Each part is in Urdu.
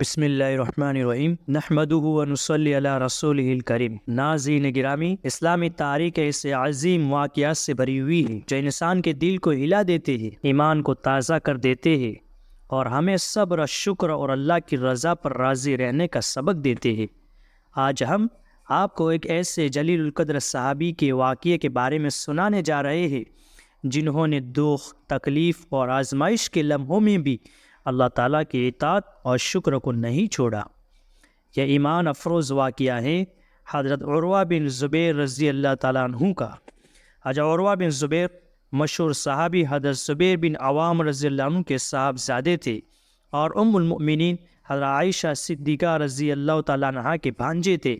بسم اللہ الرحمن الرحیم نحمدہ ونصلی علی رسولہ الکریم۔ ناظرین گرامی، اسلامی تاریخ ایسے عظیم واقعات سے بھری ہوئی ہے جو انسان کے دل کو ہلا دیتے ہیں، ایمان کو تازہ کر دیتے ہیں اور ہمیں صبر، شکر اور اللہ کی رضا پر راضی رہنے کا سبق دیتے ہیں۔ آج ہم آپ کو ایک ایسے جلیل القدر صحابی کے واقعے کے بارے میں سنانے جا رہے ہیں جنہوں نے دکھ، تکلیف اور آزمائش کے لمحوں میں بھی اللہ تعالیٰ کی اطاعت اور شکر کو نہیں چھوڑا۔ یہ ایمان افروز واقعہ ہے حضرت عروہ بن زبیر رضی اللہ تعالیٰ عنہ کا۔ حضرت عروہ بن زبیر مشہور صحابی حضرت زبیر بن عوام رضی اللہ عنہ کے صاحبزادے تھے اور ام المؤمنین حضرت عائشہ صدیقہ رضی اللہ تعالیٰ عنہ کے بھانجے تھے۔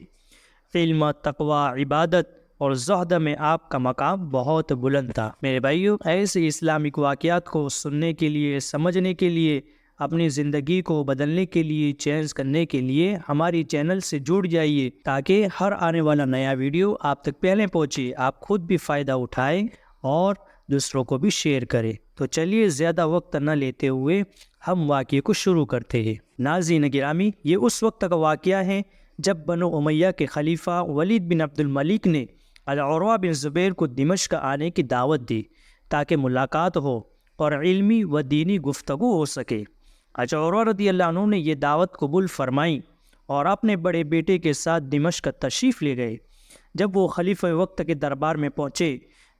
علم، تقوی، عبادت اور زہد میں آپ کا مقام بہت بلند تھا۔ میرے بھائیو، ایسے اسلامک واقعات کو سننے کے لیے، سمجھنے کے لیے، اپنی زندگی کو بدلنے کے لیے، چینج کرنے کے لیے ہماری چینل سے جڑ جائیے تاکہ ہر آنے والا نیا ویڈیو آپ تک پہلے پہنچے، آپ خود بھی فائدہ اٹھائیں اور دوسروں کو بھی شیئر کریں۔ تو چلیے زیادہ وقت نہ لیتے ہوئے ہم واقعے کو شروع کرتے ہیں۔ ناظرین گرامی، یہ اس وقت کا واقعہ ہے جب بنو امیہ کے خلیفہ ولید بن عبد الملک نے حضرت عروہ بن زبیر کو دمشق آنے کی دعوت دی تاکہ ملاقات ہو اور علمی و دینی گفتگو ہو سکے۔ حضرت عروہ رضی اللہ عنہ نے یہ دعوت قبول فرمائی اور اپنے بڑے بیٹے کے ساتھ دمشق تشریف لے گئے۔ جب وہ خلیفہ وقت کے دربار میں پہنچے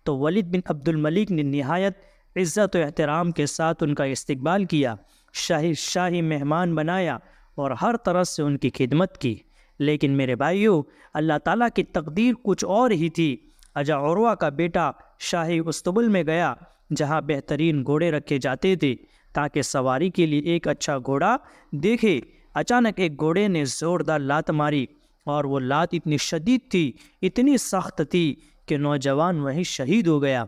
تو ولید بن عبد الملک نے نہایت عزت و احترام کے ساتھ ان کا استقبال کیا، شاہی مہمان بنایا اور ہر طرح سے ان کی خدمت کی۔ لیکن میرے بھائیو، اللہ تعالیٰ کی تقدیر کچھ اور ہی تھی۔ حضرت عروہ کا بیٹا شاہی استبل میں گیا جہاں بہترین گھوڑے رکھے جاتے تھے تاکہ سواری کے لیے ایک اچھا گھوڑا دیکھے۔ اچانک ایک گھوڑے نے زوردار لات ماری اور وہ لات اتنی شدید تھی، اتنی سخت تھی کہ نوجوان وہیں شہید ہو گیا۔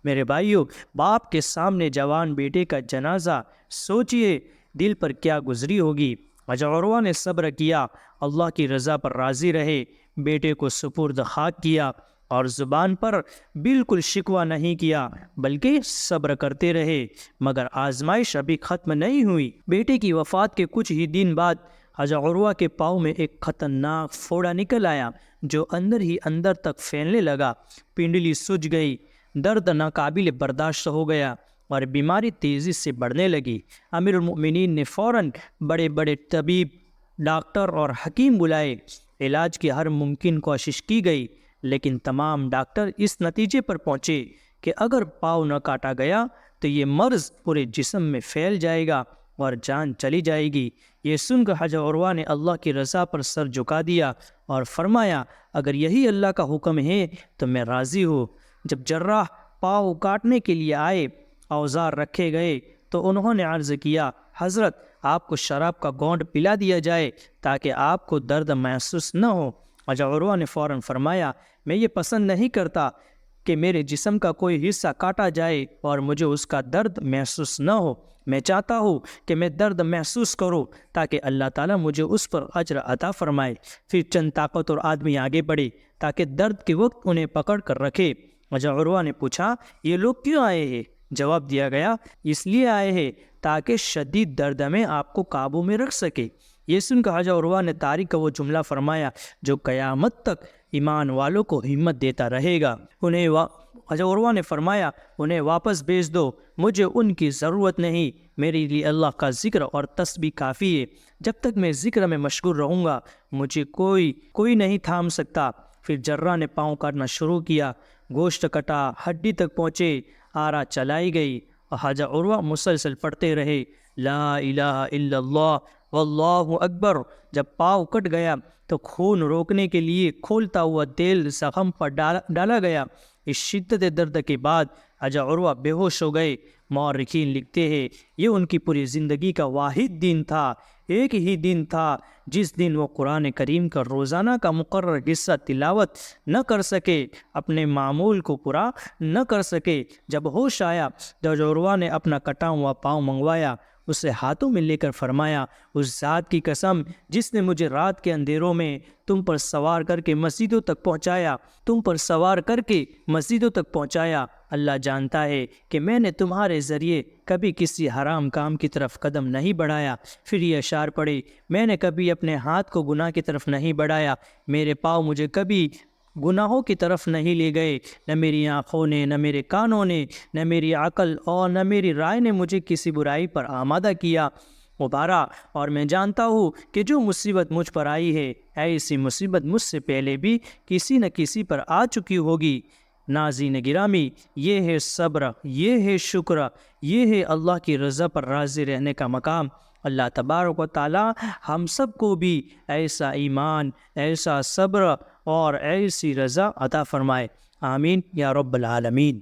میرے بھائیو، باپ کے سامنے جوان بیٹے کا جنازہ، سوچئے دل پر کیا گزری ہوگی۔ حضرت عروہ نے صبر کیا، اللہ کی رضا پر راضی رہے، بیٹے کو سپرد خاک کیا اور زبان پر بالکل شکوہ نہیں کیا بلکہ صبر کرتے رہے۔ مگر آزمائش ابھی ختم نہیں ہوئی۔ بیٹے کی وفات کے کچھ ہی دن بعد حضرت عروہ کے پاؤں میں ایک خطرناک پھوڑا نکل آیا جو اندر ہی اندر تک پھیلنے لگا۔ پنڈلی سوج گئی، درد ناقابل برداشت ہو گیا اور بیماری تیزی سے بڑھنے لگی۔ امیر المؤمنین نے فوراً بڑے بڑے طبیب، ڈاکٹر اور حکیم بلائے۔ علاج کی ہر ممکن کوشش کی گئی لیکن تمام ڈاکٹر اس نتیجے پر پہنچے کہ اگر پاؤں نہ کاٹا گیا تو یہ مرض پورے جسم میں پھیل جائے گا اور جان چلی جائے گی۔ یہ سن کر حضرت عروہ نے اللہ کی رضا پر سر جھکا دیا اور فرمایا، اگر یہی اللہ کا حکم ہے تو میں راضی ہوں۔ جب جراح پاؤں کاٹنے کے لیے آئے، اوزار رکھے گئے تو انہوں نے عرض کیا، حضرت آپ کو شراب کا گھونٹ پلا دیا جائے تاکہ آپ کو درد محسوس نہ ہو۔ حضرت عروہ نے فوراً فرمایا، میں یہ پسند نہیں کرتا کہ میرے جسم کا کوئی حصہ کاٹا جائے اور مجھے اس کا درد محسوس نہ ہو۔ میں چاہتا ہوں کہ میں درد محسوس کروں تاکہ اللہ تعالیٰ مجھے اس پر اجر عطا فرمائے۔ پھر چند طاقتور آدمی آگے بڑھے تاکہ درد کے وقت انہیں پکڑ کر رکھے۔ حضرت عروہ نے پوچھا، یہ لوگ کیوں آئے ہیں؟ جواب دیا گیا، اس لیے آئے ہیں تاکہ شدید درد میں آپ کو قابو میں رکھ سکے۔ یہ سن کر حضرت عروہ نے تاریخ کا وہ جملہ فرمایا جو قیامت تک ایمان والوں کو ہمت دیتا رہے گا۔ حضرت عروہ نے فرمایا، انہیں واپس بھیج دو، مجھے ان کی ضرورت نہیں، میرے لیے اللہ کا ذکر اور تسبیح کافی ہے۔ جب تک میں ذکر میں مشغول رہوں گا مجھے کوئی نہیں تھام سکتا۔ پھر جراح نے پاؤں کاٹنا شروع کیا، گوشت کٹا، ہڈی تک پہنچے، آرا چلائی گئی اور حضرت عروہ مسلسل پڑھتے رہے، لا الہ الا اللہ واللہ اکبر۔ جب پاؤں کٹ گیا تو خون روکنے کے لیے کھولتا ہوا تیل زخم پر ڈالا گیا۔ اس شدت درد کے بعد حضرت عروہ بے ہوش ہو گئے۔ مورخین لکھتے ہیں یہ ان کی پوری زندگی کا واحد دن تھا، ایک ہی دن تھا جس دن وہ قرآن کریم کا روزانہ کا مقرر حصہ تلاوت نہ کر سکے، اپنے معمول کو پورا نہ کر سکے۔ جب ہوش آیا تو حضرت عروہ نے اپنا کٹا ہوا پاؤں منگوایا اسے ہاتھوں میں لے کر فرمایا، اس ذات کی قسم جس نے مجھے رات کے اندھیروں میں تم پر سوار کر کے مسجدوں تک پہنچایا، اللہ جانتا ہے کہ میں نے تمہارے ذریعے کبھی کسی حرام کام کی طرف قدم نہیں بڑھایا۔ پھر یہ اشعار پڑھے، میں نے کبھی اپنے ہاتھ کو گناہ کی طرف نہیں بڑھایا، میرے پاؤں مجھے کبھی گناہوں کی طرف نہیں لے گئے، نہ میری آنکھوں نے، نہ میرے کانوں نے، نہ میری عقل اور نہ میری رائے نے مجھے کسی برائی پر آمادہ کیا۔ مبارہ، اور میں جانتا ہوں کہ جو مصیبت مجھ پر آئی ہے، ایسی مصیبت مجھ سے پہلے بھی کسی نہ کسی پر آ چکی ہوگی۔ ناظرین گرامی، یہ ہے صبر، یہ ہے شکر، یہ ہے اللہ کی رضا پر راضی رہنے کا مقام۔ اللہ تبارک و تعالی ہم سب کو بھی ایسا ایمان، ایسا صبر اور ایسی رضا عطا فرمائے۔ آمین یا رب العالمین۔